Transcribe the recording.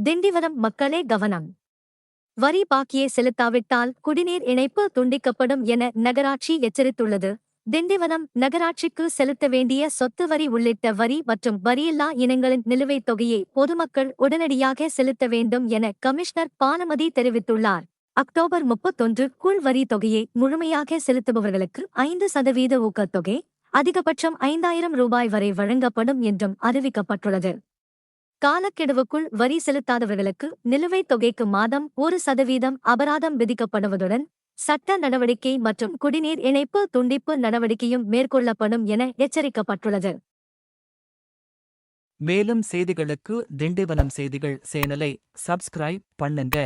திண்டிவனம் மக்களே கவனம். வரி பாக்கியை செலுத்தாவிட்டால் குடிநீர் இணைப்பு துண்டிக்கப்படும் என நகராட்சி எச்சரித்துள்ளது. திண்டிவனம் நகராட்சிக்கு செலுத்த வேண்டிய சொத்து வரி உள்ளிட்ட வரி மற்றும் வரியில்லா இனங்களின் நிலுவைத் தொகையை பொதுமக்கள் உடனடியாக செலுத்த வேண்டும் என கமிஷனர் பானுமதி தெரிவித்துள்ளார். அக்டோபர் 31க்குள் வரி தொகையை முழுமையாக செலுத்துபவர்களுக்கு 5% ஊக்கத்தொகை, அதிகபட்சம் ரூபாய் 5000 வரை வழங்கப்படும் என்றும் அறிவிக்கப்பட்டுள்ளது. காலக்கெடுவுக்குள் வரி செலுத்தாதவர்களுக்கு நிலுவைத் தொகைக்கு மாதம் 1% அபராதம் விதிக்கப்படுவதுடன் சட்ட நடவடிக்கை மற்றும் குடிநீர் இணைப்பு துண்டிப்பு நடவடிக்கையும் மேற்கொள்ளப்படும் என எச்சரிக்கப்பட்டுள்ளது. மேலும் செய்திகளுக்கு திண்டிவனம் செய்திகள் சேனலை சப்ஸ்கிரைப் பண்ணுங்க.